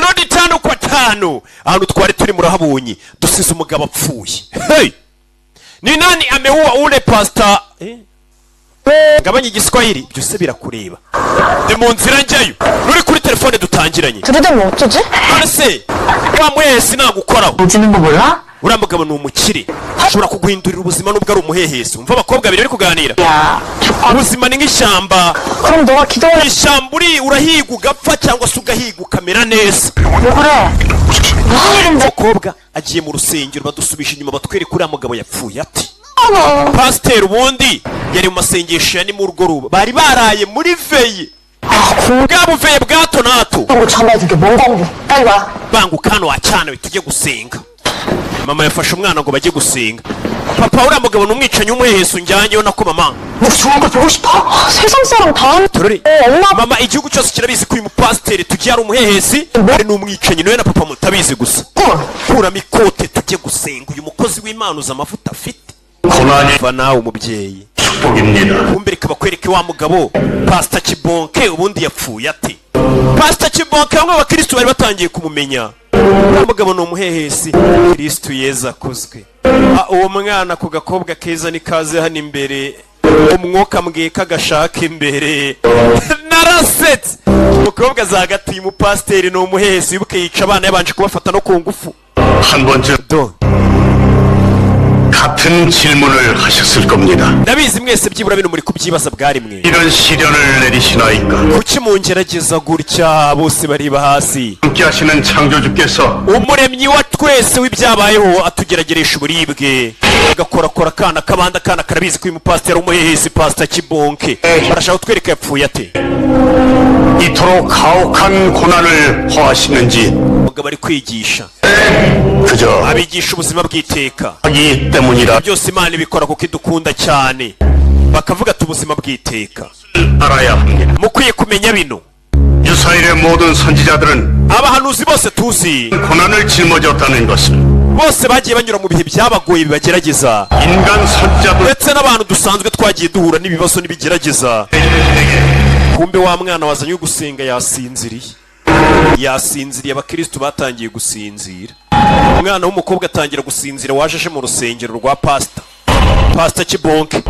Abarundi 5 kwa 5 ahantu twari turi murahabonye dusize umugabo apfuye. Hey, ni nani ameua ule pastor? Gabanya igiswahili byose birakureba. Ndi mu nzira njyayo ruri kuri telefone dutangiranye. Turide mu tuje? Ase wa mwese nagukoraho. Uzi는 거 몰라? Uriya mugabo ni umukire ashobora kuguhindurira ubuzima nubwo ari umuhehesi. Umva abakobwa babiri bari kuganira. Ubuzima ni nk'ishyamba. 그럼 너가 기도해. Ishyamba uri urahiga ugapfa cyangwa se ugahiga ukamera neza. 왜 그래? 무슨 일인데? Umukobwa agiye mu rusengero badusubisha inyuma batwereka uriya mugabo yapfuye ati. Pasiteri ubundi yari mu masengesho ya nimugoroba bari baraye muri veye. Bwa buveye bwa hato na hato. Banguka hano wacana tujye gusenga. Mama yafashe umwana ngo bajye gusenga. Papa uriya mugabo n'umwicanyi w'umuhehesi unjyanyeyo nako mama. Mama igihugu cyose kirabizi ko uyu mupasiteri tugiye ari umuhehesi ari n'umwicanyi nawe na papa mutabizi gusa. Kuramo ikote tujye gusenga uyu mukozi w'Imana uza amavuta afite. Kuva nawe umubyeyi kumbere kabakwereke wa mugabo Pastor Kibonke ubundi yapfuye ate. Pastor Kibonke bamwe abakristo bari batangiye kumumenya. Uwo mugabo ni umuhehesi Kristo Yezu akuzwe. Uwo mwana ku gakobwa keza ni kaze hano imbere umwuka mbweka gashaka imbere. Narasetse umukobwa zagati mu pasiteri no umuhehesi wibuke yica abana yabanje kubafata no ku ngufu. 같은 질문을 하셨을 겁니다. ndabizi mwese byibura bino muri kubyibaza bwari mwe. 이런 시련을 내리시나이까? kuki mungerageza gutya bose bariba hasi? 함께 하시는 창조주께서 umuremyi wa twese w'ibyabayeho atugerageresha uburibwe agakorakora kana kabanda kana karabizi ko uyu mupasiteri umuhehesi Pastor Kibonke barashaka kutwereka yapfuye ate. 이토록 가혹한 고난을 허하시는지 mugabo ari kwigisha 그저 abigisha ubuzima bw'iteka 하기 때문이라 byose Imana ibikora kuko idukunda cyane bakavuga ati ubuzima bw'iteka. 알아야 합니다. mukwiye kumenya bino. 이스라엘의 모든 선지자들은 abahanuzi bose tuzi 고난을 짊어졌다는 것을 bose bagiye banyura mu bihe byabagoye bibagerageza. 인간 선지자들 ndetse n'abantu dusanzwe twagiye duhura n'ibibazo n'ibigerageza. kumbe wa mwana wazanye gusenga yasinziriye abakristo batangiye gusinzira. umwana w'umukobwa atangira gusinzira waje aje mu rusengero rwa Pastor Kibonke.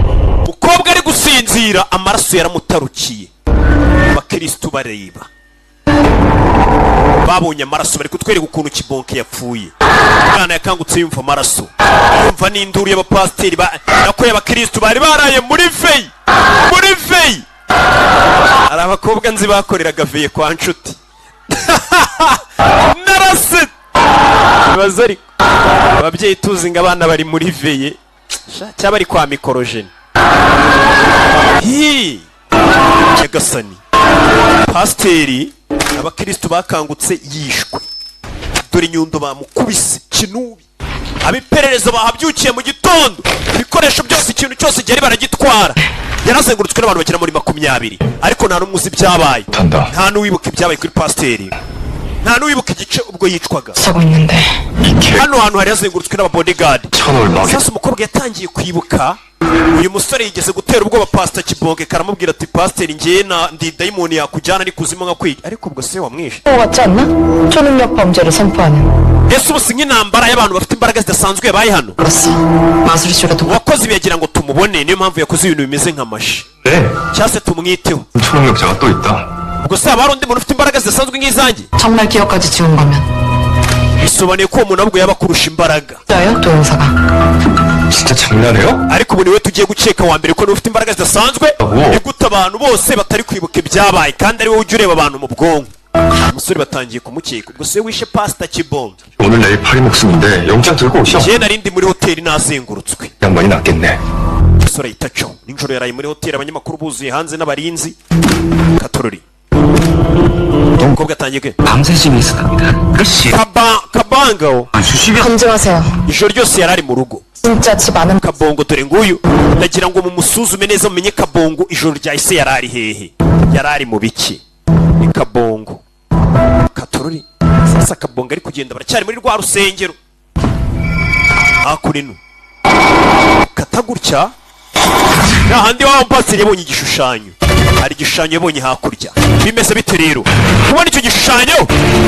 umukobwa ari gusinzira amaraso yaramutarukiye. abakristo bareba babonye amaraso bari kutwereka ukuntu Kibonke yapfuye. umwana yakangutse yumva amaraso yumva n'induru y'abapasiteri nako y'abakristo bari baraye muri veye. hari abakobwa nzi bakoreraga veye kwa nshuti. narase bibaza ariko ababyeyi tuzi ngo abana bari muri veye cyaba ari kwa mikorojeni. Nyagasani pasiteri abakristo bakangutse yishwe dore inyundo bamukubise kinubi. abiperereza bahabyukiye mu gitondo ibikoresho byose ikintu cyose cyari baragitwara. yarazengurutswe n'abantu bagera muri 20 ariko nta n'umwe uzi ibyabaye. nta n'uwibuka ibyabaye kuri pasiteri. nta n'uwibuka igice ubwo yicwaga. hano hantu hari hazengurutswe n'ababodyguard. sasa umukobwa yatangiye kwibuka uyu musore yigeze gutera ubwoba Pastor Kibonke karamubwira ati pasiteri ngiye na ndi dayimoni yakujyana nikuzimo nka kwiga. ariko ubwo se wamwishe. ese ubu si nk'intambara y'abantu bafite imbaraga zidasanzwe yabaye hano. wakoze ibi yagira ngo tumubone niyo mpamvu yakoze ibintu bimeze nk'amashi cyangwa se tumwiteho. ubwo se haba hari undi muntu ufite imbaraga zidasanzwe nk'izanjye? bisobanuye ko uwo muntu ahubwo yaba akurusha imbaraga. ariko ubu niwe tugiye gukeka wa mbere ko niwe ufite imbaraga zidasanzwe. ni gute abantu bose batari kwibuka ibyabaye kandi ari wowe ujya ureba abantu mu bwonko. umusore batangiye kumukeka. ubwo se wishe Pastor Kibonke? 오늘 내일 파리 목숨인데 영장 들고 오셔. njye narindi muri hoteli nazengurutswe. 양반이 낫겠네. umusore yitacho ninjoro yaraye muri hoteli abanyamakuru buzuye hanze n'abarinzi. katorori umukobwa atangiye 밤새 집에 있었답니다. kabango 검증하세요. ijoro ryose yarari mu rugo. 진짜 집 안은 kabongo dore nguyu ndagira ngo mumusuzume neza mumenye kabongo ijoro ryahise yarari hehe. yarari mu biki ni kabongo katorori. sasa kabongo ari kugenda baracyari muri rwa rusengero hakurino katagutya nahandi wa pasiteri yabonye igishushanyo hari igishushanyo yabonye hakurya. Bimeze bite rero? Kubona icyo gishushanyo,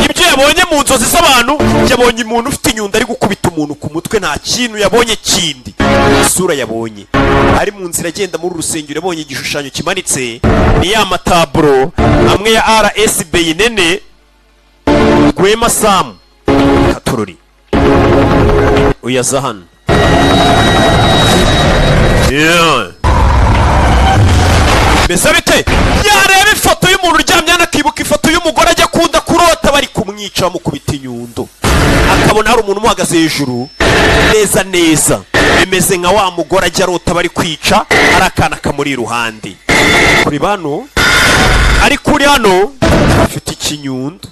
ibyo yabonye mu nzozi z'abantu, yabonye umuntu ufite inyundo ari gukubita umuntu ku mutwe, nta kintu yabonye kindi. Isura yabonye ari mu nzira agenda muri urusengero, yabonye igishushanyo kimanitse, ni ya mataburo amwe ya RSB nene Rwema Sam Katorori uyaza hano. Mbese bite? Yareba ifoto y'umuntu uryamye, anakibuka ifoto y'umugore ajya akunda kurota bari kumwica bamukubita inyundo, akabona hari umuntu umuhagaze hejuru neza neza, bimeze nka wa mugore ajya arota bari kwica, ari akana kamuri iruhande. Kuri bano ari kuri hano afite ikinyundo.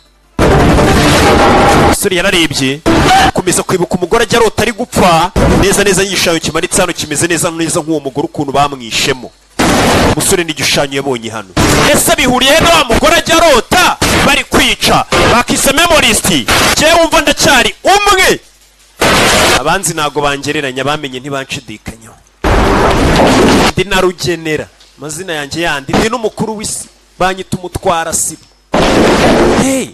Umusore yararebye akomeza kwibuka umugore ajya arota ari gupfa neza neza, y'igishushanyo kimanitse hano kimeze neza neza nk'uwo mugore ukuntu bamwishemo. Umusore n'igishushanyo yabonye hano, ese bihuriye na wa mugore ajya arota bari kwica? Bakise memoristi, jewe wumva ndacyari umwe, abanzi ntago bangereranya, bamenye ntibanshidikanyaho. Ndi na Rugenera, amazina yanjye yandi, ndi n'umukuru w'isi, banyita umutwara sibo. Hey,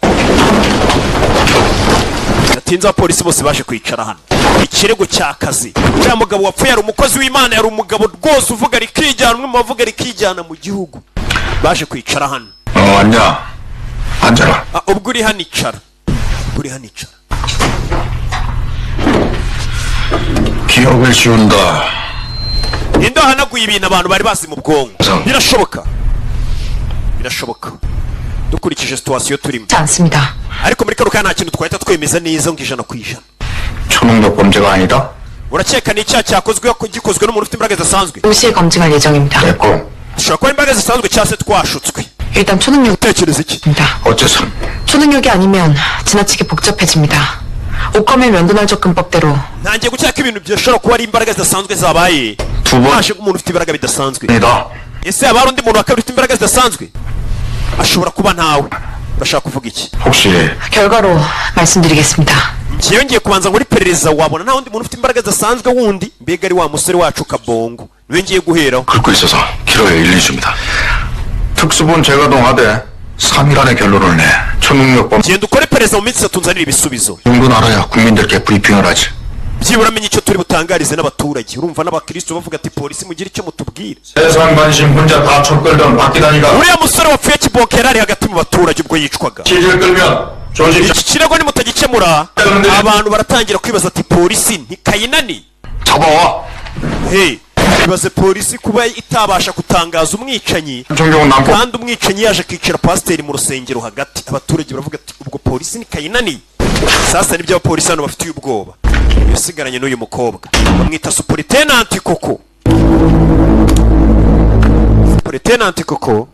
natinze abapolisi bose baje kwicara hano. Ikirego cy'akazi, uriya mugabo wapfuye yari umukozi w'Imana, yari umugabo rwose uvuga rikijyana, umwe mu bavuga rikijyana mu gihugu. Baje kwicara hano. 왔냐? 앉아라. ubwo uri hano icara, uri hano icara. 기억을 지운다. Ninde hanaguye ibintu abantu bari bazi mu bwonko? Birashoboka, birashoboka dukurikije situation turimo. 않습니다. ariko muri karuka nta kintu twahita twemeza neza ngo ijana ku ijana. 초능력 범죄가 아니다. urakeka ni icyaha cyakozwe gikozwe n'umuntu ufite imbaraga zidasanzwe? 동시에 검증할 예정입니다. 됐고. dushobora kuba imbaraga zisanzwe cyangwa se twashutswe. 일단 초능력입니다. utekereza iki? 어째서? 초능력이 아니면 지나치게 복잡해집니다. 옥검의 면도날적금법대로 ntangiye gukeka ibintu byashobora kuba ari imbaraga zidasanzwe zabaye haje umuntu ufite imbaraga bidasanzwe. 니다. ese haba hari undi muntu wa kabiri ufite imbaraga zidasanzwe? ashobora kuba ntawe. urashaka kuvuga iki? 혹시 결과로 말씀드리겠습니다. njyewe ngiye kubanza muri perereza, wabona nta wundi muntu ufite imbaraga zidasanzwe wundi, mbega ari wa musore wacu Kabongo niwe ngiye guheraho. 긁고 있어서 기로에 1, 2주입니다. 특수본 재가동하되 3일 안에 결론을 내. 초능력 범죄 genda ukore perereza mu minsi 3 nzanira ibisubizo. 정도는 알아야 국민들께 브리핑을 하지. byibura amenye icyo turi butangarize n'abaturage. urumva n'abakristo bavuga ati polisi mugire icyo mutubwira. 세상 관심 혼자 다 촉끌던 박기단이가 uriya musore wapfuye Kibokera ari hagati mu baturage ubwo yicwaga. 질질 끌면 조직 iki kirego nimutagikemura abantu baratangira kwibaza ati polisi ntikayinani. 잡아와. hey, ibaze polisi kuba itabasha kutangaza umwicanyi 정경은 남고 kandi umwicanyi yaje akicara pasiteri mu rusengero hagati. abaturage baravuga ati ubwo polisi ntikayinani. sasa nibyo abapolisi hano bafitiye ubwoba. yasigaranye n'uyu mukobwa bamwita Superitenanti Koko. Superitenanti Koko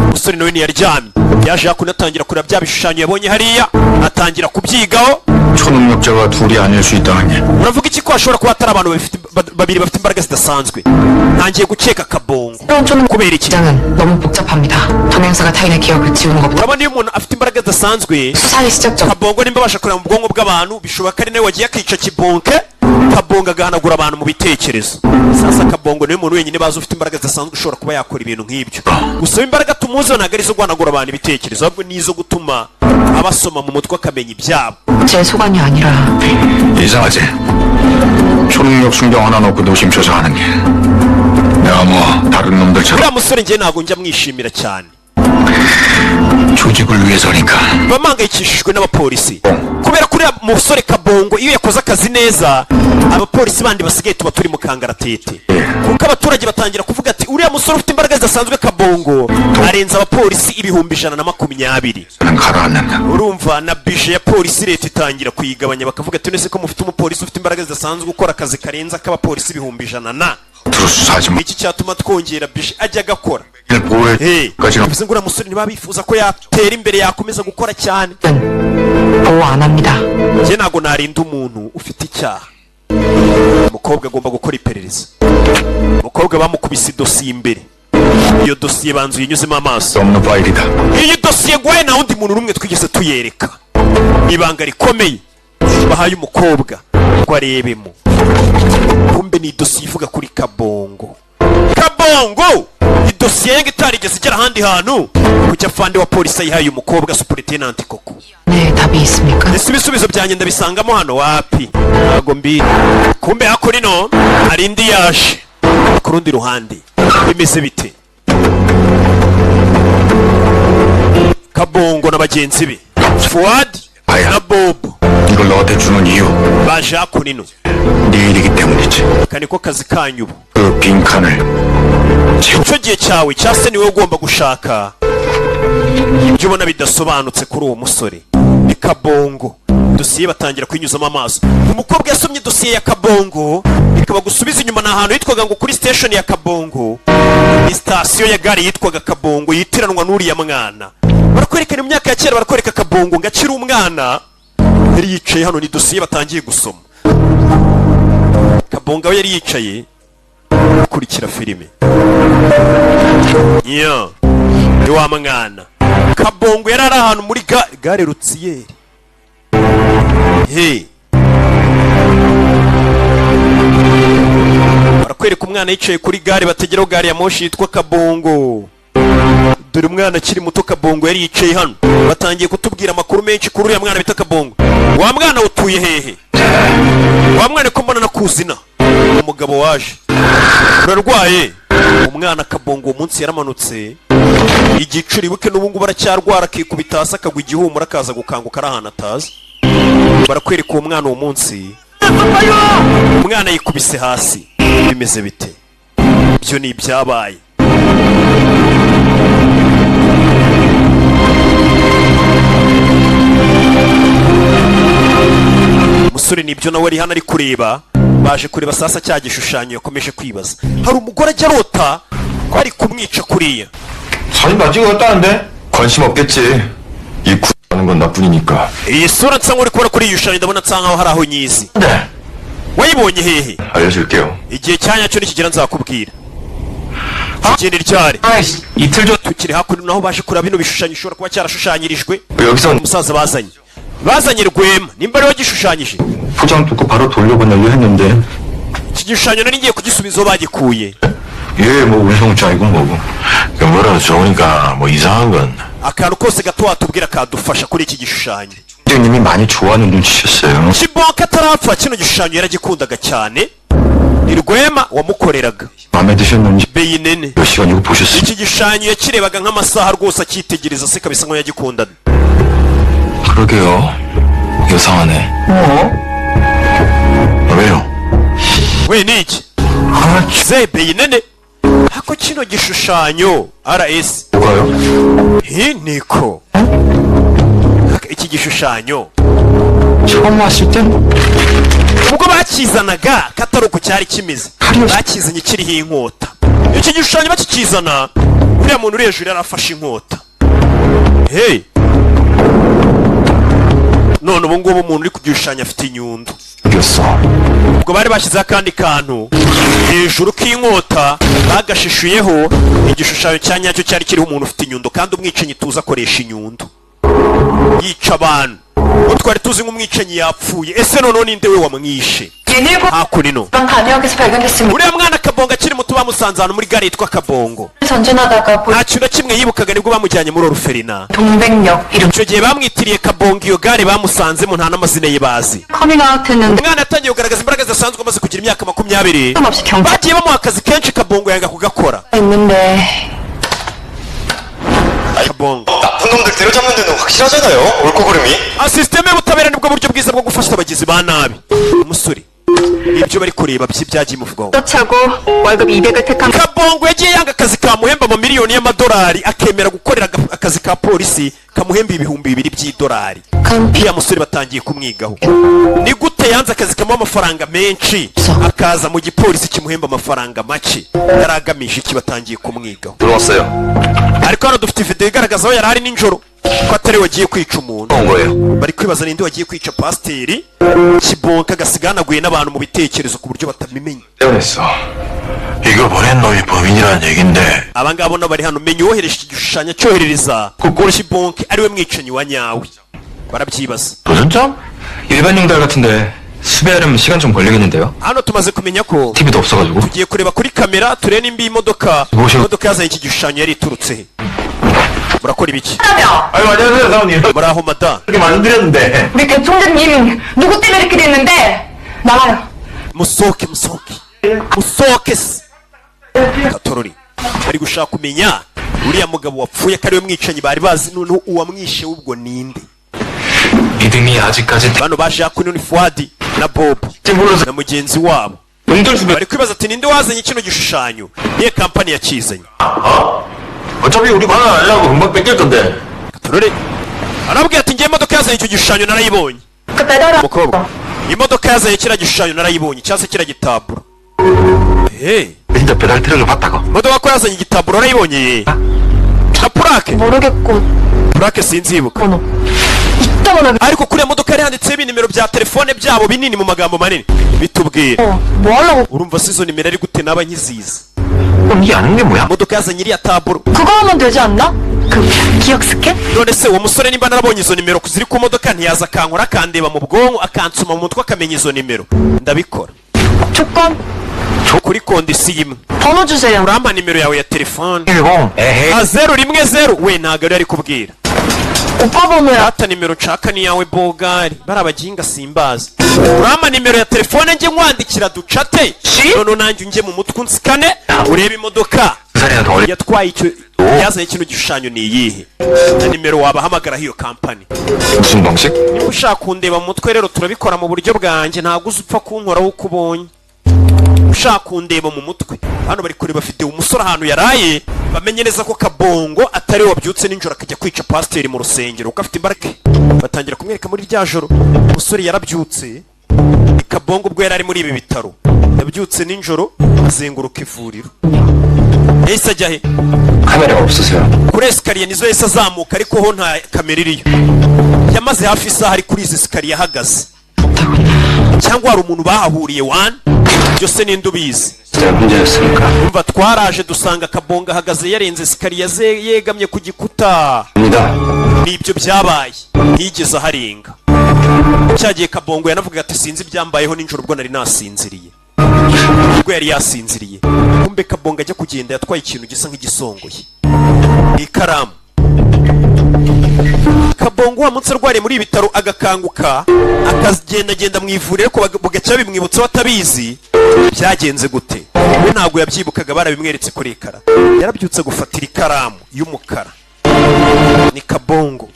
umusore nawe ntiyaryamye, yaje hakuno atangira kureba bya bishushanyo yabonye hariya, atangira kubyigaho. 초능력자가 둘이 아닐 수 있다느니. uravuga iki ko hashobora kuba hatari abantu babiri bafite imbaraga zidasanzwe? ntangiye gukeka Kabongo. 새로운 초능력 kubera iki? 입장은 너무 복잡합니다. 전행사가 타인의 기억을 지우는 것보다 urabona iyo umuntu afite imbaraga zidasanzwe, 수사의 시작점 Kabongo nimba abasha kureba mu bwonko bw'abantu, bishoboka ari nawe wagiye akica Kibonke, Kabongo agahanagura abantu mu bitekerezo. sasa Kabongo niwe muntu wenyine bazi ufite imbaraga zidasanzwe ushobora kuba yakora ibintu nk'ibyo. gusa imbaraga tumuzi ntabwo ari izo guhanagura abantu ibitekerezo, ahubwo ni izo gutuma abasoma mu mutwe akamenya ibyabo. 제 소관이 아니라 이상하지? 초능력 순경 하나 놓고 노심초사하는 게. 내가 뭐 다른 놈들처럼 uriya musore njye ntabwo njya mwishimira cyane, 조직을 위해서니까. bamangayikishijwe n'abapolisi kubera ko uriya musore Kabongo iyo yakoze akazi neza, abapolisi bandi basigaye tuba turi mu kangaratete, kuko abaturage batangira kuvuga ati uriya musore ufite imbaraga zidasanzwe Kabongo arenza abapolisi 120. 저는 가라앉는다. urumva na bije ya polisi leta itangira kuyigabanya, bakavuga ati nese ko mufite umupolisi ufite imbaraga zidasanzwe ukora akazi karenza k'abapolisi 100,000. 앞으로 수사하지 마. iki cyatuma twongera bije ajya agakora. 일 보호해까지는 bivuze ngo uriya musore niba bifuza ko yatera imbere yakomeza gukora cyane. 보호 안 합니다. njye ntabwo narinda umuntu ufite icyaha. umukobwa agomba gukora iperereza. umukobwa bamukubise idosiye imbere, iyo dosiye banzuye inyuzemo amaso. 없는 파일이다. iyi dosiye gwaye nta wundi muntu n'umwe twigeze tuyereka, ibanga rikomeye. bahaye umukobwa ngo arebemo, kumbe ni idosiye ivuga kuri Kabongo. Kabongo idosiye yenga itarigeze igera ahandi hantu, kuki afande wa polisi ayihaye umukobwa superintendent koko. 네, 답이 있습니까? ese ibisubizo byanjye ndabisangamo hano wapi? ntago mbi. kumbe hakuri no hari indi yaje ku rundi ruhande. bimeze bite? Kabongo na bagenzi be Fuad na Bob 이걸 너한테 주는 이유 baje hakurino, 네 일이기 때문이지. kaniko kazi kanyu ubu. 그 빈칸을 icyo gihe cyawe cyase niwe ugomba gushaka ibyo ubona bidasobanutse kuri uwo musore. ni Kabongo. dosiye batangira kuyinyuzamo amaso. umukobwa yasomye dosiye ya Kabongo ikaba gusubiza inyuma. ni ahantu hitwaga ngo kuri station ya Kabongo, ni sitasiyo ya gare yitwaga Kabongo yitiranwa n'uriya mwana. barakwerekana imyaka ya kera, barakwereka Kabongo ngo akiri umwana yari yicaye hano. ni dosiye batangiye gusoma. Kabongo we yari yicaye akurikira filime. ni wa mwana. Kabongo yari ari ahantu muri gare Rutsiyeri. barakwereka umwana yicaye kuri gare bategeraho gare ya moshi yitwa Kabongo. dore umwana akiri muto Kabongo yari yicaye hano. batangiye kutubwira amakuru menshi kuri uriya mwana bita Kabongo. wa mwana utuye hehe? wa mwana ko mbona nakuzina. umugabo waje, urarwaye? umwana Kabongo uwo munsi yaramanutse igicuri, buke n'ubungu baracyarwara, akikubita hasi akagwa igihumura, akaza gukanguka ari ahantu atazi. barakwereka uwo mwana uwo munsi, umwana yikubise hasi. bimeze bite? byo ni ibyabaye. umusore nibyo nawe ari hano ari kureba. baje kureba sasa cya gishushanyo yakomeje kwibaza. hari umugore ajya arota ko ari kumwica kuriya. 사진 다 찍었다는데? 관심 없겠지. 이 하는 건 나뿐이니까. iyi sura nsa nk'uri kubona kuri iyi shushanyo, ndabona nsa nkaho hari aho nyizi. 네. wayibonye hehe? 알려줄게요. igihe cyanyacyo nikigera nzakubwira. ikindi ryari? 아이씨, 이틀 전 tukiri hakuno naho baje kureba bino bishushanyo ishobora kuba cyarashushanyirijwe. 여기서 umusaza bazanye Rwema, nimba ariwe wagishushanyije. 포장 뜯고 바로 돌려보내려 했는데 iki gishushanyo nari ngiye kugisubizaho bagikuye. 얘 뭐 운송장이고 뭐고 뭐라도 좋으니까 뭐 이상한 건 akantu kose gato watubwira kadufasha kuri iki gishushanyo. 님이 많이 좋아하는 눈치셨어요. Kibonka atarapfa kino gishushanyo yaragikundaga cyane. ni Rwema wamukoreraga. 마음에 드셨는지 Beyinene 몇 시간 이거 보셨어요? iki gishushanyo yakirebaga nk'amasaha rwose akitegereza, se kabisa nko yagikundaga. 그러게요. 이상하네. 왜요? we ni iki? ze Beyinene hako kino gishushanyo RS 뭐가요? niko iki gishushanyo 처음 왔을 땐 ubwo bakizanaga katari uko cyari kimeze, bakizanye kiriho inkota. iki gishushanyo bakikizana uriya muntu uri hejuru yarafashe inkota. none ubu ngubu umuntu uri kugishushanyo afite inyundo. 이겼어. ubwo bari bashyizeho akandi kantu hejuru k'inkota bagashishuyeho igishushanyo cya nyacyo cyari kiriho umuntu ufite inyundo, kandi umwicanyi tuzi akoresha inyundo yica abantu. twari tuzi nk'umwicanyi yapfuye. ese noneho ninde we wamwishe? hakurino 간역에서 발견됐습니다. uriya mwana Kabongo akiri muto bamusanze ahantu muri gare yitwa Kabongo. 전진하다가 nta kintu na kimwe yibukaga, nibwo bamujyanye muri Oruferina. 동백역 이름 icyo gihe bamwitiriye Kabongo, iyo gare bamusanzemo nta n'amazina ye bazi. 커밍아웃 했는데 umwana yatangiye kugaragaza imbaraga zidasanzwe amaze kugira imyaka 20. 없이 경찰 bagiye bamuha akazi kenshi Kabongo yanga kugakora. 있는데 Kabongo 나쁜 놈들 때려잡는 데는 확실하잖아요. 옳고 그름이. sisiteme y'ubutabera nibwo buryo bwiza bwo gufasha abagizi ba nabi. umusore ibyo bari kureba byagiye muvugaho. 쫓아고 월급 200을 택한 Kabongo yagiye yanga akazi kamuhemba $1,000,000 y'amadolari, akemera gukorera akazi ka polisi kamuhemba $2,000 by'idolari. uriya musore batangiye kumwigaho. ni gute yanze akazi kamuha amafaranga menshi akaza mu gipolisi kimuhemba amafaranga make? yari agamije iki? batangiye kumwigaho. 들어왔어요. ariko hano dufite video igaragaza aho yari ari nijoro ko atari wagiye kwica umuntu. 온 거예요. bari kwibaza ninde wagiye kwica pasiteri. Kibonka gasiganaguye n'abantu mu bitekerezo ku buryo batamimenya. 떼어냈어. 이걸 보낸 놈이 범인이라는 얘긴데. abangabo no bari hano, menya uwohereje iki gishushanyo cyoherereza kuko Kibonke ariwe mwicanyi wa nyawe. barabyibaza. 도전장? 일반 용달 같은데 수배하려면 시간 좀 걸리겠는데요? hano tumaze kumenya ko TV도 없어가지고. tugiye kureba kuri kamera turebe nimba iyi modoka yazanye iki gishushanyo yari iturutse he. murakora ibiki? 아유, 안녕하세요, 사모님. muraho mada. 이렇게 말씀드렸는데. 우리 개총장님 누구 때문에 이렇게 됐는데 나와요. musohoke se katorori bari gushaka kumenya uriya mugabo wapfuye ko ariwe mwicanyi bari bazi noneho uwamwishe ubwo ninde. 믿음이 아직까지 bano baje hakuno ni Fuadi na Bob na mugenzi wabo 용달 수배. bari kwibaza ati ninde wazanye kino gishushanyo. niye kampani yakizanye. 어차피 우리 만 원 알려고 금방 뺏길 건데. katorori arabwira ati ngiye imodoka yazanye icyo gishushanyo narayibonye. 그 배달아. umukobwa imodoka yazanye kiriya gishushanyo narayibonye cyangwa se kiriya gitaburo. 진짜 배달 트럭을 봤다고. imodoka ko yazanye igitaburo narayibonye. na purake 모르겠고 purake sinzibuka. 번호 있다거나. ariko kuriya modoka yari handitseho ibinimero bya telefone byabo binini mu magambo manini bitubwira. 뭐 하려고? urumva si izo nimero ari gute naba nkizizi. 그럼 이 아는 게 뭐야? imodoka yazanye iriya taburo. 그거 하면 되지 않나? 그 기억 스캔? none se uwo musore nimba narabonye izo nimero ziri ku modoka ntiyaza akankora akandeba mu bwonko akansoma mu mutwe akamenya izo nimero. ndabikora 조건 kuri kondisiyo imwe. 번호 주세요. urampa nimero yawe ya telefone. 10. 에헤이. 010 we ntago ari kubwira. 오빠 번호야. ata nimero nshaka ni yawe bogari bari abaginga simbazi. urampa nimero ya telefone njye nkwandikira ducate none nanjye njye mu mutwe unsikane urebe imodoka 살이나 더 올려. yatwaye icyo yazanye kino gishushanyo ni iyihe na nimero wabahamagaraho iyo kampani. 무슨 방식? niba ushaka kundeba mu mutwe rero turabikora mu buryo bwanjye ntabwo uzi upfa kunkoraho uko ubonye. ushaka kundeba mu mutwe hano bari kureba video umusore ahantu yaraye bamenye neza ko Kabongo atari wabyutse ninjoro akajya kwica pasiteri mu rusengero kuko afite imbaraga. batangira kumwereka muri rya joro umusore yarabyutse. Kabongo ubwo yari ari muri ibi bitaro yabyutse ninjoro azenguruka ivuriro. yahise ajya he? 카메라가 없으세요? kuri esikariye nizo yahise azamuka ariko ho nta kamera iriyo. yamaze hafi isaha ari kuri izi esikariye ahagaze. cyangwa hari umuntu bahahuriye wani byose ninde ubizi. 제가 문제였으니까. umva twaraje dusanga Kabongo ahagaze yarenze esikariye yegamye ku gikuta. 입니다. nibyo byabaye ntiyigeze aharenga. cyagiye Kabongo yanavuga ati sinzi ibyambayeho ninjoro ubwo nari nasinziriye. ubwo yari yasinziriye kumbe Kabongo ajya kugenda yatwaye ikintu gisa nk'igisongoye ikaramu. Kabongo wa munsi arwariye muri ibi bitaro agakanguka akagendagenda mu ivuriro ariko bugacya bimwibutsa batabizi byagenze gute. we ntabwo yabyibukaga barabimweretse kuri ekara. yarabyutse gufatira ikaramu y'umukara. ni Kabongo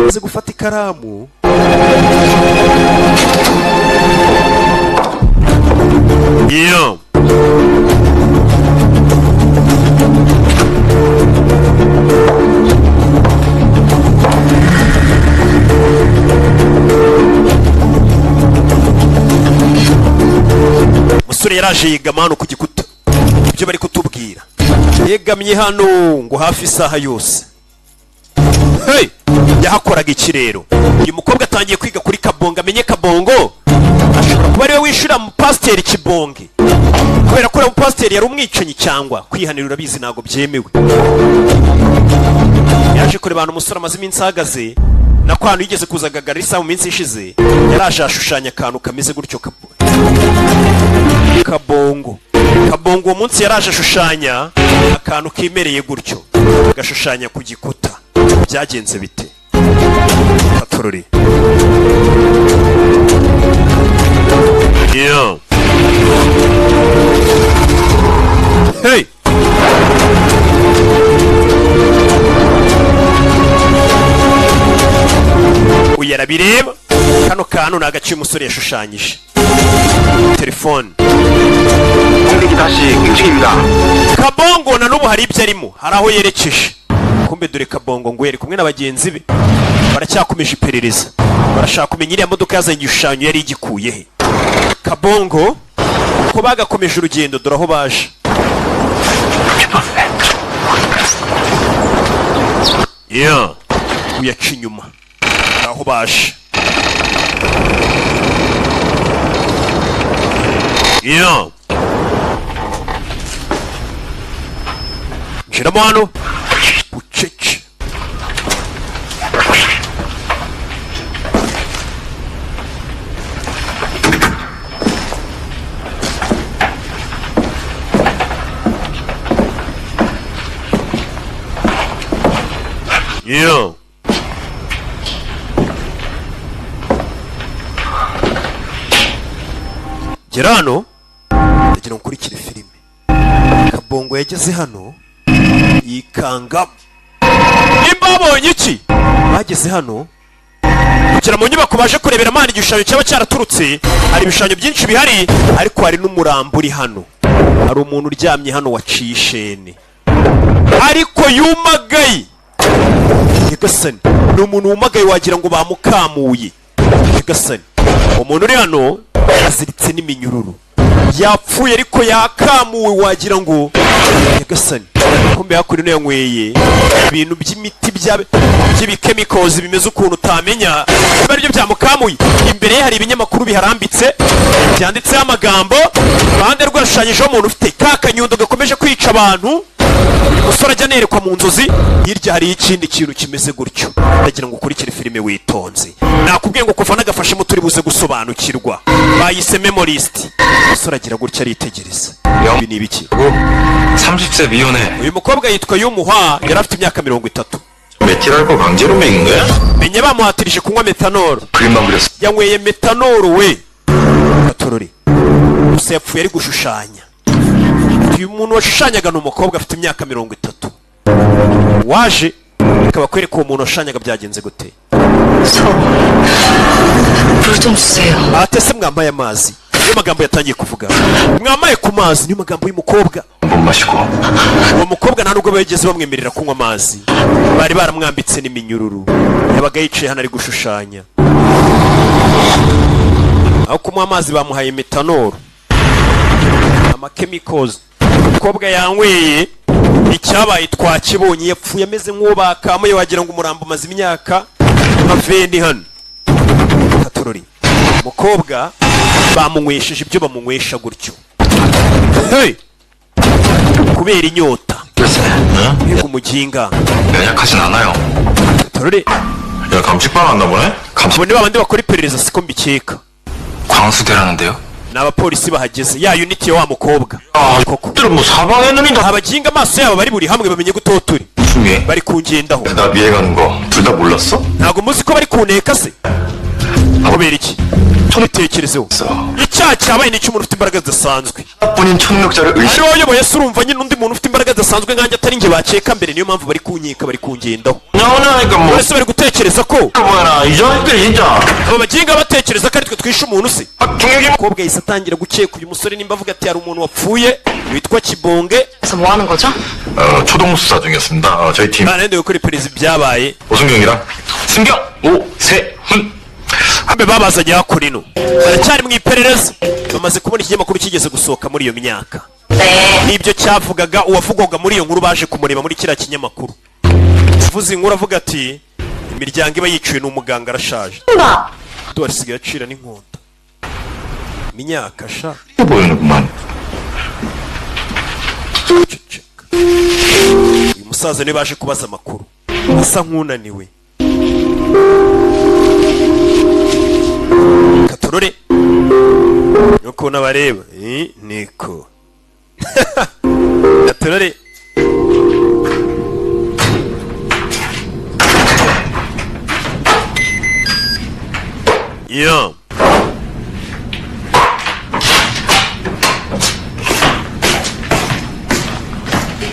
aze gufata ikaramu. iyo umusore yaraje yegama hano ku gikuta. ibyo bari kutubwira yegamye hano ngo hafi isaha yose. hey! yahakoraga iki rero? uyu mukobwa atangiye kwiga kuri Kabongo amenye Kabongo ashobora kuba ariwe wishyura mu pasiteri Kibonge kubera ko uriya mupasiteri yari umwicanyi cyangwa kwihanira urabizi ntabwo byemewe. yaje kureba ahantu umusore amaze iminsi ahagaze nako ahantu yigeze kuza Garissa mu minsi ishize yaraje ashushanya akantu kameze gutyo Kabongo uwo munsi yaraje ashushanya akantu kimereye gutyo agashushanya ku gikuta. byagenze bite? Katorori iyo hey uyarabireba kano kantu ni agace umusore yashushanyije. telefone 공격이 다시 움직입니다. Kabongo na n'ubu hari ibyo arimo hari aho yerekeje. kumbe dore Kabongo ngo yari kumwe na bagenzi be baracyakomeje iperereza barashaka kumenya iriya modoka yazanye igishushanyo yari igikuye he. Kabongo ko bagakomeje urugendo dore aho baje. yeah uyaca inyuma aho baje. yeah njiramo hano bucece. Yeah. Gera hano ndagira ngo ukurikire filime. Kabongo yageze hano yikanga. Nimba babonye iki? Bageze hano kugera mu nyubako baje kurebera amana igishushanyo cyaba cyaraturutse. Hari ibishushanyo byinshi bihari ariko hari n'umurambo uri hano. Hari umuntu uryamye hano waciye ishene ariko yumagaye. Nyagasani ni umuntu wumagaye wagira ngo bamukamuye. Nyagasani umuntu uri hano aziritse n'iminyururu yapfuye ariko yakamuwe wagira ngo Nyagasani kumbe hakuri no yanyweye ibintu by'imiti by'ibikemikozi bimeze ukuntu utamenya bari byo byamukamuye. Imbere ye hari ibinyamakuru biharambitse byanditseho amagambo bande rwashushanyijeho umuntu ufite kakanyundo gakomeje kwica abantu. Umusore ajya nerekwa mu nzozi hirya hari ikindi kintu kimeze gutyo. Ndagira ngo ukurikire filime witonze. Nakubwiye ngo kuva nagafashe mu turi buze gusobanukirwa. Bayise memorist. Umusore agira gutya aritegereza. Ibi ni ibiki? 30세 미혼에 uyu mukobwa yitwa Yumuha yari afite imyaka 30. 메틸알코 강제로 먹인 거야? menye bamuhatirije kunywa metanol. 그림만 그렸어. yanyweye metanol we. Gatorori gusa yapfuye ari gushushanya. Uyu muntu washushanyaga ni umukobwa afite imyaka 30. waje akaba kwereka uwo muntu washushanyaga byagenze gute. 물 좀 주세요. atese mwambaye amazi. Niyo magambo yatangiye kuvuga. Mwamaye ku mazi niyo magambo y'umukobwa. 못 마시고 Uwo mukobwa nta nubwo bageze bamwemerera kunywa amazi. Bari baramwambitse n'iminyururu. Yabaga yicaye hano ari gushushanya. Aho kunywa amazi bamuhaye metanol. Chemicals. Umukobwa yanyweye icyabaye twakibonye yapfuye ameze nk'uwo bakamuye wagira ngo umurambo maze imyaka maveni hano. Katorori. Umukobwa bamunywesheje ibyo bamunywesha gutyo. Hey! kubera inyota. 글쎄, 응? Yego umuginga. 연약하진 않아요. Katorori. 야, 감식반 왔나 보네? Abo ni babandi bakora iperereza siko mbikeka. 광수대라는데요? N'abapolisi bahageze ya unity wa mukobwa. Koko. 들은 뭐 사방에는 Abaginga amaso yabo bari buri hamwe bamenye gutoturi. 중에 Bari kungendaho. 나 미행하는 거 둘 다 몰랐어? Ntago muzi ko bari kuneka se. Kubera iki? Tubitekerezeho. Icyaha cyabaye ni cy'umuntu ufite imbaraga zidasanzwe. 하나뿐인 청력자를 Ari 의심. wowe yoboye se urumva nyine undi muntu ufite imbaraga zidasanzwe nkanjye atari nge bakeka mbere niyo mpamvu bari kunyika bari kungendaho. 나오나니까 뭐. Bose bari gutekereza ko 뭐야, 이 자식들 진짜. aba baginga batekereza ko ari twe twishe umuntu se. 중력이 Umukobwa yahise atangira gukeka uyu musore nimba avuga ati hari umuntu wapfuye witwa Kibonge. 그래서 뭐 하는 거죠? 초동 수사 중이었습니다. 저희 팀 Nande gukora iperereza ibyabaye. 오승경이랑 승경, 오세훈. Hambe babazanye hakurino. Baracyari mu iperereza. Bamaze kubona ikinyamakuru kigeze gusohoka muri iyo myaka. Nibyo cyavugaga uwavugwaga muri iyo nkuru baje kumureba muri kiriya kinyamakuru. Uvuze inkuru avuga ati imiryango iba yicuye n'umuganga arashaje. Dore sigaye acira n'inkota. Imyaka sha. 보이는구만. Ceceka. Uyu musaza niwe baje kubaza amakuru. Asa nk'unaniwe. Katorore. Nuko nabareba. Niko. Katorore. Yeah.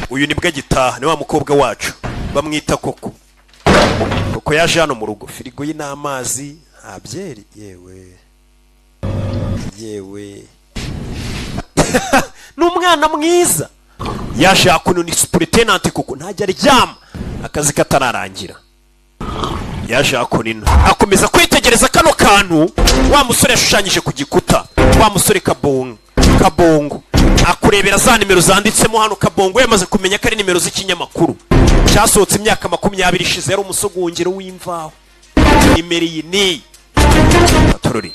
Uyu nibwo gitaha ni wa mukobwa wacu bamwita Koko. Koko yaje hano mu rugo firigo ye n'amazi nta byeri yewe n'umwana mwiza yaje hakuno ni superintendent Koko ntajya aryama akazi katararangira. Yaje hakuno akomeza kwitegereza kano kantu wa musore yashushanyije ku gikuta. Wa musore Kabongo akurebera za nimero zanditsemo hano. Kabongo yamaze kumenya ko ari nimero z'ikinyamakuru cyasohotse imyaka 20 ishize. Yari umusogongero w'imvaho. Nimero iyi ni Katorori.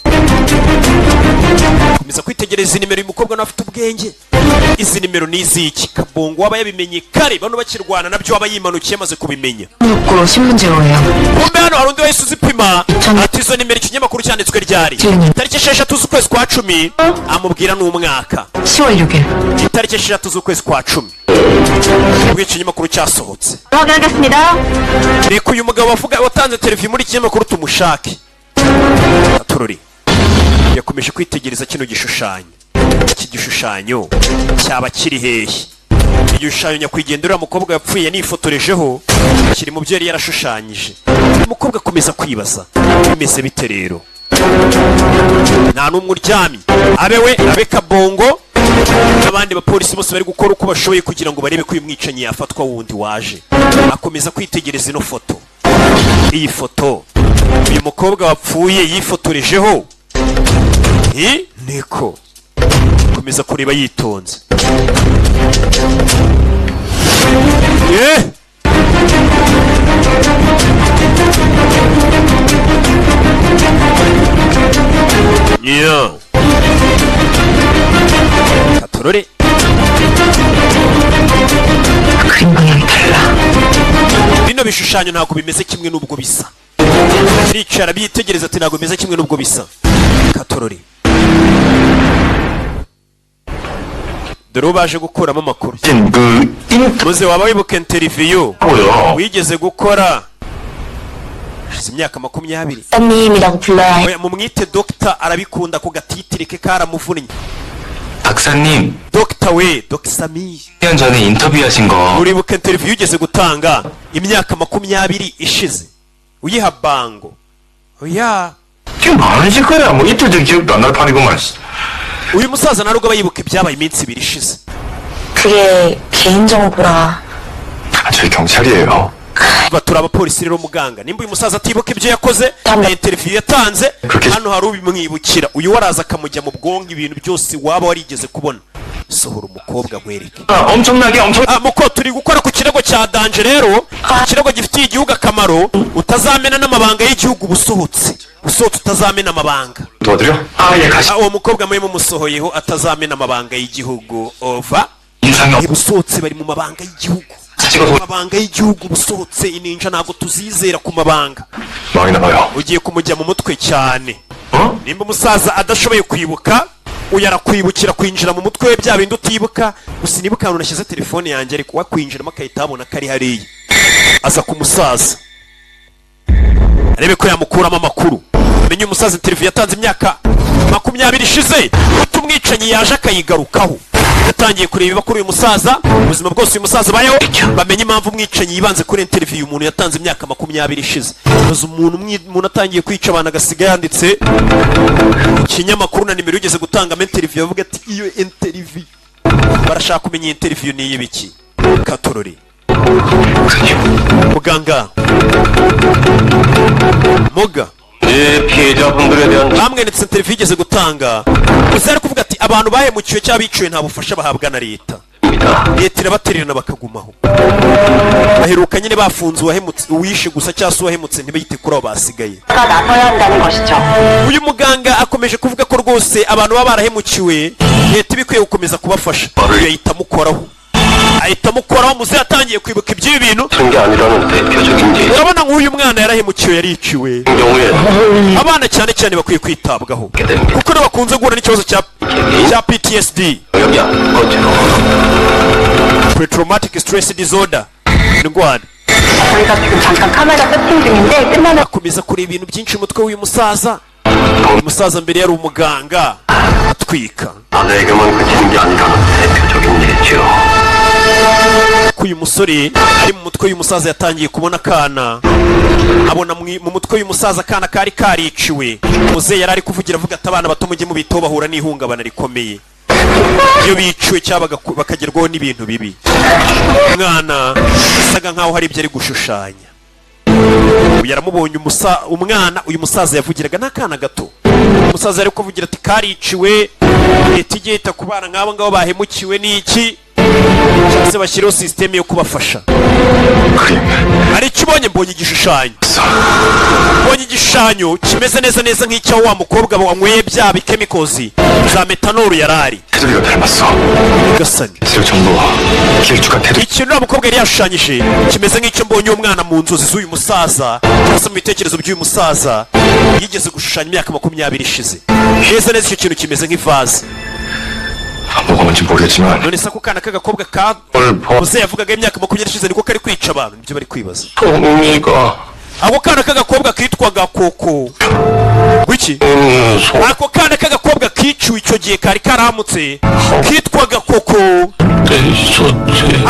komeza kwitegereza iyi nimero uyu mukobwa nawe afite ubwenge. Izi nimero ni iziki? Kabongo waba yabimenye kare, bano bakirwana nabyo waba yimanukiye amaze kubimenya. 고 신문제로예요. kumbe hano hari undi wahise uzipima ati izo nimero ikinyamakuru cyanditswe ryari tariki 6 z'ukwezi kwa 10 amubwira n'umwaka 10월 6일. tariki 6 z'ukwezi kwa 10 ubwo ikinyamakuru cyasohotse. 확인하겠습니다. reka uyu mugabo watanze televiziyo muri ikinyamakuru tumushake. Tururi yakomeje kwitegereza kino gishushanyo. Iki gishushanyo cyaba kiri hehe? Igishushanyo nyakwigendera mukobwa yapfuye yanifotorejeho kiri mu byo yari yarashushanyije. Umukobwa akomeza kwibaza bimeze bite rero? Nta n'umwe uryamye, abewe abe Kabongo n'abandi bapolisi bose bari gukora uko bashoboye kugira ngo barebe ko uyu mwicanyi yafatwa wundi waje. Akomeza kwitegereza ino foto. Iyi foto uyu mukobwa wapfuye yifotorejeho niko akomeza kureba yitonze. 가토로리 그림 방향이 달라. bino bishushanyo ntabwo bimeze kimwe n'ubwo bisa. Ricara bitegereza ati ntabwo bimeze kimwe n'ubwo bisa. Katorori dore baje gukuramo amakuru. Muze waba wibuka interview wigeze gukora imyaka 20. 선님이라고 불러야 해. mumwite Dr. arabikunda ku gatitire ke karamuvunnye. 박사님, Dr. we Dr. Sami 1년 전에 인터뷰하신 거 uribuka interview ugeze gutanga imyaka 20 ishize uyiha bango. oya 지금 많으실 거야. 뭐 이틀 전 기억도 안 날 판이구만. uyu musaza narugo bayibuka ibyabaye iminsi 2 ishize. 그게 개인정보라. 저희 경찰이에요. batura abapolisi rero muganga nimba uyu musaza atibuka ibyo yakoze na interview yatanze hano hari ubimwibukira uyu waraza akamujya mu bwongo ibintu byose waba warigeze kubona. Sohora umukobwa nkwereke. 엄청나게 muko turi gukora ku kirego cya danje rero kirego gifitiye igihugu akamaro utazamena n'amabanga y'igihugu busohotse utazamena amabanga. 도와드려? 예, 가시. uwo mukobwa muri mumusohoyeho atazamena amabanga y'igihugu ova 인상이 busohotse bari mu mabanga y'igihugu. 찍어서 amabanga y'igihugu busohotse ininja ntabwo tuzizera ku mabanga. 많이 나가요. ugiye kumujya mu mutwe cyane. 어? nimba umusaza adashoboye kwibuka uyarakwibukira kwinjira mu mutwe we bya bindi utibuka. gusa nibuka ahantu nashyize telefone yanjye ariko wakwinjiramo akahita abona ko ari hariya. aza ku musaza arebe ko yamukuramo amakuru. menye umusaza interview yatanze imyaka 20 ishize utumwicanyi yaje akayigarukaho. yatangiye kureba ibiba kuri uyu musaza ubuzima bwose uyu musaza bayo bamenye impamvu umwicanyi yibanze kuri interview umuntu yatanze imyaka 20 ishize. maze umuntu atangiye kwica abantu agasiga yanditse ikinyamakuru na nimero ugeze gutanga interview avuga ati iyo interview barashaka kumenya interview ni y'ibiki. Katorori muganga moga 피해자분들에 대한 bamwenetse interview igeze gutanga gusa ari kuvuga ati abantu bahemukiwe cyangwa biciwe nta bufasha bahabwa na leta. leta irabatererana bakagumaho. baheruka nyine bafunze uwahemutse uwishe gusa cyangwa se uwahemutse ntibayite kuri abo basigaye. 나서야 한다는 것이죠. uyu muganga akomeje kuvuga ko rwose abantu baba barahemukiwe leta ibikwiye gukomeza kubafasha. uyu ahita amukoraho muze yatangiye kwibuka iby'ibi bintu. 그런 게 아니라는 대표적인 예시. urabona nk'uyu mwana yarahemukiwe yariciwe. 경우에 abana cyane cyane bakwiye kwitabwaho kuko nibo bakunze guhura n'ikibazo cya PTSD 여기야 어째로 pre-traumatic stress disorder indwara. 저희가 지금 잠깐 카메라 세팅 중인데 끝나면 akomeza kureba ibintu byinshi mu mutwe w'uyu musaza. uyu musaza mbere yari umuganga atwika. 아내에게만 그치는 게 아니라는 대표적인 예지요. ko uyu musore ari mu mutwe w'uyu musaza yatangiye kubona akana abona mu mutwe w'uyu musaza akana kari kariciwe. muzehe yari ari kuvugira avuga ati abana bato mujye mubitaho bahura n'ihungabana rikomeye iyo biciwe cyangwa bakagerwaho n'ibintu bibi. umwana asaga nkaho hari ibyo ari gushushanya. yaramubonye umwana uyu musaza yavugiraga n'akana gato. umusaza yari kuvugira ati kariciwe leta igiye ita ku bana nk'abo ngabo bahemukiwe n'iki cyangwa se bashyiraho sisiteme yo kubafasha. hari icyo mbonye igishushanyo kimeze neza neza nk'icyo wa mukobwa wanyweye bya bikemikozi za metanolu yarari 테두리가 닮았어. gasani 새 정보 길쭉한 테두리. ikintu uriya mukobwa yari yashushanyije kimeze nk'icyo mbonye umwana mu nzozi z'uyu musaza cyangwa se mu bitekerezo by'uyu musaza yigeze gushushanya imyaka 20 ishize neza neza icyo kintu kimeze nk'ivaze 뭐가 뭔지 모르겠지만 none se ako kana k'agakobwa muze yavugaga imyaka 20 ishize niko kari kwica abantu nibyo bari kwibaza 동미가 ako kana k'agakobwa kitwaga koko wiki ako kana k'agakobwa kiciwe icyo gihe kari karamutse kitwaga koko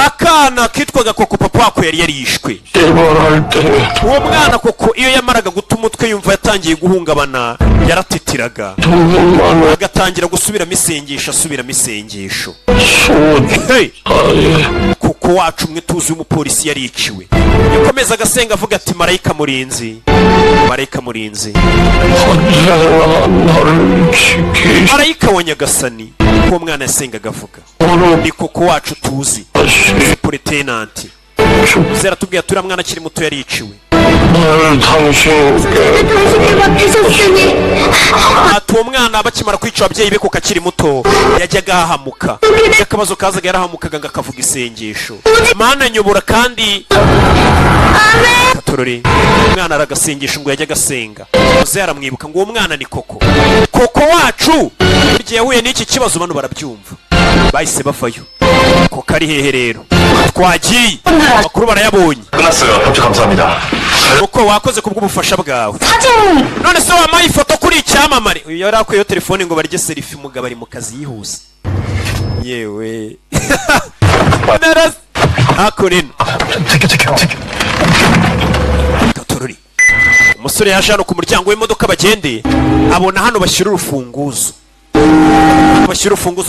akana kitwaga koko papa wako yari yarishwe uwo mwana koko iyo yamaraga guta umutwe yumva yatangiye guhungabana yaratitiraga agatangira gusubiramo isengesho hey! koko wacu umwe tuzi umupolisi yariciwe yakomeza agasenga avuga ati marayika murinzi marayika wa nyagasani uwo mwana yasengaga avuga ni koko wacu tuzi supertenanti zera tubwiye turi mwana akiri muto yariciwe ati uwo mwana bakimara kwica ababyeyi be kuko akiri muto yajyaga ahahamuka akabazo kazaga yarahamukaga ngo akavuga isengesho mana nyobora kandi katorore umwana aragasengesho ngo yajyaga asenga maze yaramwibuka ngo uwo mwana ni koko wacu burya yahuye n'iki kibazo bano barabyumva bahise bavayo koko ari hehe rero twagiye amakuru barayabonye 끝났어요. 협조 감사합니다. uko wakoze kubw'ubufasha bwawe none se wamaye ifoto kuri icyamamare uyu yari akwiyeho telefone ngo barye selfie umugabo ari mu kazi yihuse yewe hakurino gatorori umusore yaje hano ku muryango w'imodoka bagende abona hano bashyira urufunguzo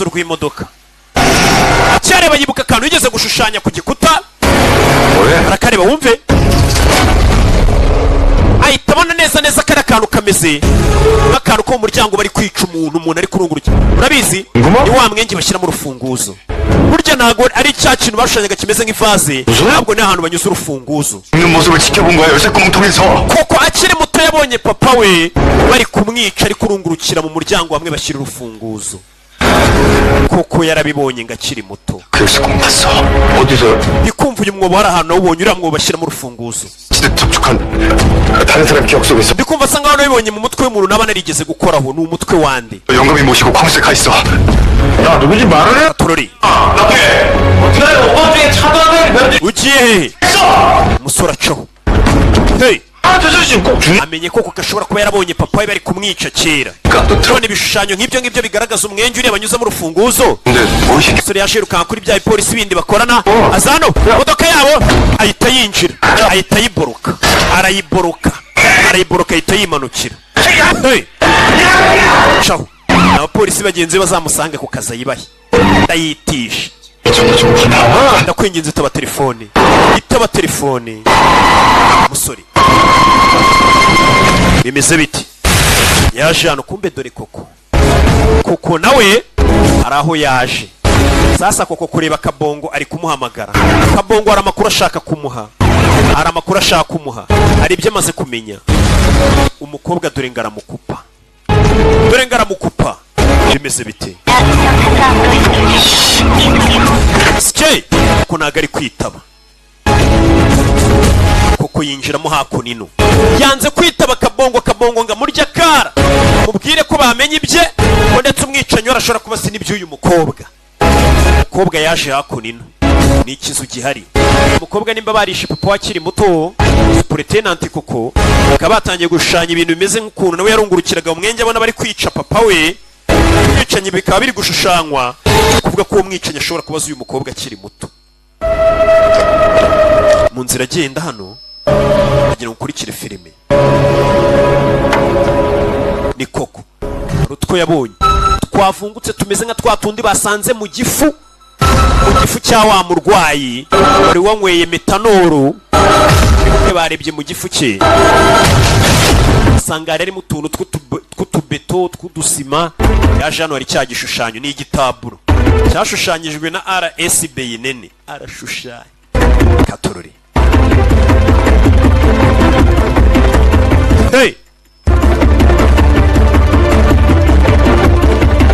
rw'imodoka cyareba yibuka akantu yigeze gushushanya ku gikuta arakareba wumve ahita abona neza kari akantu kameze nk'akantu ko mu muryango bari kwica umuntu ari kurungurukira urabizi ni wa mwenge bashyiramo urufunguzo burya ntabwo ari cya kintu bashushanyaga kimeze nk'ivaze ntabwo ni ahantu banyuze urufunguzo koko akiri muto yabonye papa we bari kumwica ari kurungurukira mu muryango hamwe bashyira urufunguzo koko yarabibonye ngo akiri muto ndikumva uyu mwobo hari ahantu nawubonye uriya mwobo bashyiramo urufunguzo ndikumva asa nkaho nabibonye mu mutwe w'umuntu naba narigeze gukoraho ni umutwe wande 영감이 모시고 광수에 가 있어. 야, 누구지 말을 해? torori 그날 오빠 중에 차도하는 면접 ugiye hehe umusore acaho hey 저 자식 꼭 죽는 amenye koko gashobora kuba yarabonye papa we bari kumwica kera none ibishushanyo nk'ibyo ngibyo bigaragaza umwenge uriya banyuzamo urufunguzo 근데 무엇이 umusore yaje yirukanka kuri bya bipolisi bindi bakorana aza hano imodoka yabo ahita yinjira ahita ayiboroka arayiboroka ahita yimanukira hey caho abapolisi bagenzi be bazamusange ku kazi ayibahe ndayitisha ndakwinginze itaba telefone umusore bimeze biti yaje hano kumbe dore koko nawe ari aho yaje sasa koko kureba kabongo ari kumuhamagara kabongo hari amakuru ashaka kumuha hari ibyo amaze kumenya umukobwa dore ngaramukupa bimeze bite sikey ko ntago ari kwitaba koko yinjiramo hakunino yanze kwitaba kabongo ngo amurye akara mubwire ko bamenye ibye ko ndetse umwicanyi arashobora kuba si n'iby'uyu umukobwa yaje hakunino ni ikizu gihari umukobwa nimba barishe papa wakiri muto supertenanti koko bakaba batangiye gushushanya ibintu bimeze nk'ukuntu nawe yarungurukiraga mu mwenge abona bari kwica papa we umwicanyi bikaba biri gushushanywa kuvuga ko uwo mwicanyi ashobora kubaza uyu mukobwa akiri muto mu nzira agenda hano kugira ngo ukurikire filime ni koko utwo yabonye twavungutse tumeze nka twa tundi basanze mu gifu cya wa murwayi wari wanyweye metanoro barebye mu gifu cye usanga harimo utuntu tw'utubeto tw'udusima yaje hano hari cya gishushanyo ni igitaburo cyashushanyijwe na RSB nene arashushanya katorori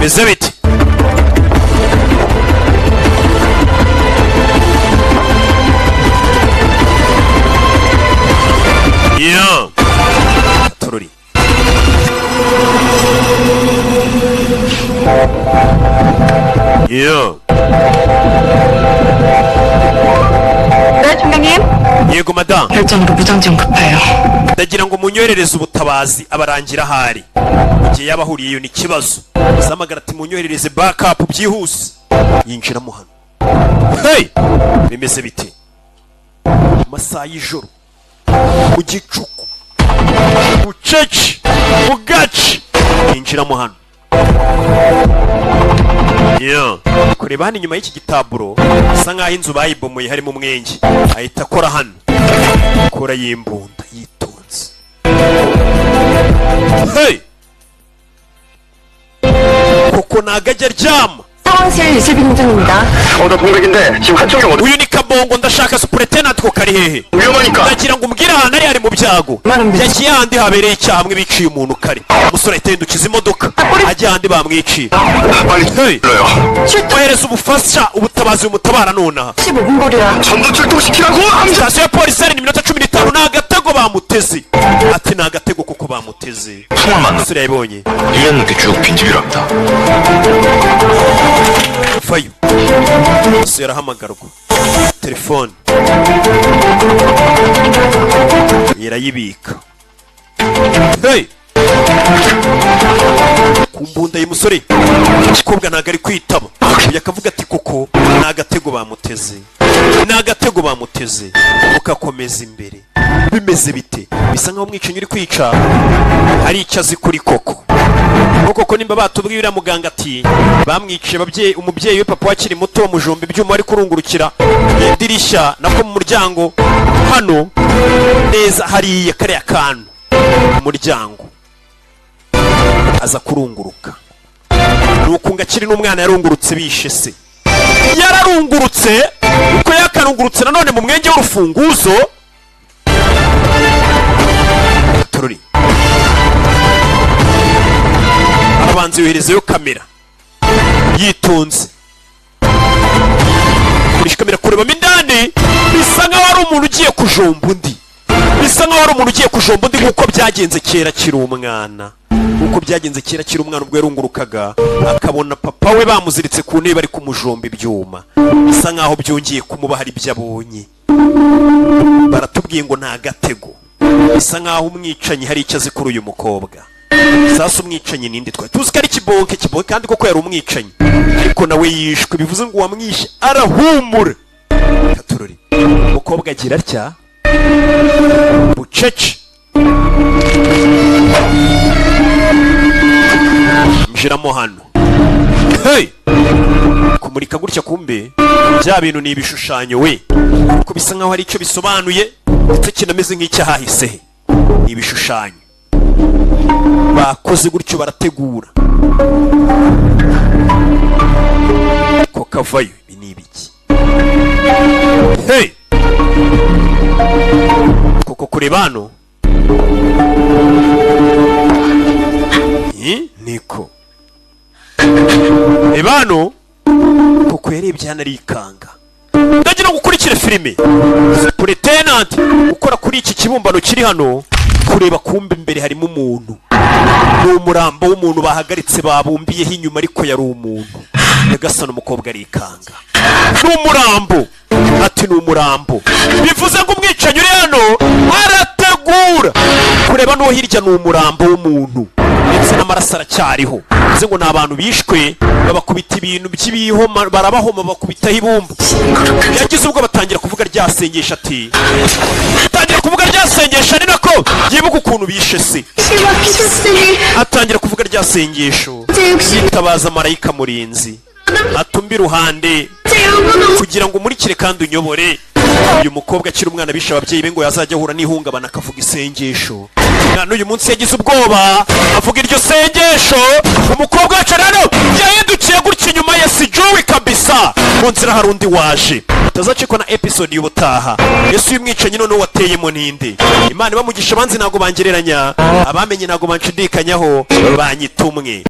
bimeze biti yeah tururi yeah 네, 총장님. yego madam 별장으로 무장 좀 급해요. ndagira ngo munyoherereze ubutabazi abarangira ahari igihe yaba ahuriyeyo ni ikibazo zamagara ati munyoherereze backup byihuse yinjiramo hano hey bimeze bite masaha y'ijoro mu gicuku bucece bugaci yinjiramo hano yeah kureba hano inyuma y'iki gitaburo asa nkaho inzu bayibomoye harimo umwenge ahita akora hano akora y'imbunda yitonze hey koko nagajya aryama 상황실 이슬비 공장입니다. 나 동백인데 지금 한쪽이 어디 uyu ni kabongo ndashaka superintendent ko kari hehe 위험하니까 ndagira ngo umbwire ahantu ari mu byago yagiye ahandi habereye icyaha hamwe biciye umuntu kare umusore ahita yahindukiza imodoka ajya ahandi bamwiciye 빨리 hey 불러요. ohereza ubufasha ubutabazi bumutabara nonaha 15분 거리라. 전부 출동시키라고 함자. sitasiyo ya polisi hari iminota 15 ni agatego bamuteze ati ni agatego kuko bamuteze 통을 만나 umusore yabibonye 1년 넘게 쭉 빈집이랍니다. vayo umusore arahamagarwa telefone yarayibika hey ku mbunda y'umusore umukobwa ntabwo ari kwitaba uyu akavuga ati koko ni agatego bamuteze ni agatego bamuteze ukakomeza imbere bimeze bite bisa nkaho umwicanyi uri kwica hari icyo azi kuri koko koko nimba batubwiye uriya muganga ati bamwiciye umubyeyi we papa wakiri muto wa mujomba ibyuma ari kurungurukira idirishya nako mu muryango hano neza hariya kariya kantu umuryango aza kurunguruka nuko ngakiri n'umwana yarungurutse bishe se yararungurutse uko yakarungurutse nanone mu mwenge w'urufunguzo tururi abanza yoherezeyo kamera yitonze kurisha kamera kurebamo indani bisa nkaho ari umuntu ugiye kujomba undi bisa nkaho ari umuntu ugiye kujomba undi nk'uko byagenze kera kiri umwana nk'uko byagenze kera kiri umwana ubwo yarungurukaga akabona papa we bamuziritse ku ntebe bari kumujomba ibyuma bisa nkaho byongeye kumuba hari ibyo abonye baratubwiye ngo nta gatego bisa nkaho umwicanyi hari icyo azi kuri uyu mukobwa sasa umwicanyi ninde twari tuzi ko ari kibonke kandi koko yari umwicanyi ariko nawe yishwe bivuze ngo uwamwishe arahumura katurori umukobwa agira atya bucece mjiramo hano hey kumurika gutya kumbe bya bintu ni ibishushanyo we kuko bisa nkaho hari icyo bisobanuye ndetse kinameze nk'icyahahisehe ni ibishushanyo bakoze gutyo barategura ko kavayo ibi ni ibiki hey koko kureba hano niko reba hano koko yarebye hano arikanga ndagira ngo ukurikire filime superintendent ukora kuri iki kibumbano kiri hano kureba kumbe imbere harimo umuntu ni umurambo w'umuntu bahagaritse babumbiyeho inyuma ariko yari umuntu yagasana umukobwa arikanga ni umurambo ati ni umurambo bivuze ngo umwicanyi uri hano arategura kureba n'uwo hirya ni umurambo w'umuntu ndetse n'amaraso aracyariho bivuze ngo ni abantu bishwe babakubita ibintu by'ibihoma barabahoma bakubitaho ibumba yagize ubwo batangira kuvuga rya sengesho ati atangira kuvuga rya sengesho ari nako yibuka ukuntu bishe se atangira kuvuga rya sengesho yitabaza marayika murinzi atumba iruhande kugira ngo umurikire kandi unyobore uyu mukobwa akiri umwana bishe ababyeyi be ngo yazajya ahura n'ihungabana akavuga isengesho mwana uyu munsi yagize ubwoba avuga iryo sengesho umukobwa wacu rero yahindukiye gutya inyuma ya sijuwi kabisa mu nzira hari undi waje utazacikwa na episode y'ubutaha yesu y'umwicanyi noneho wateyemo ninde imana ibamugisha abanzi ntabwo bangereranya abamenye ntabwo banshidikanyaho banyitumwe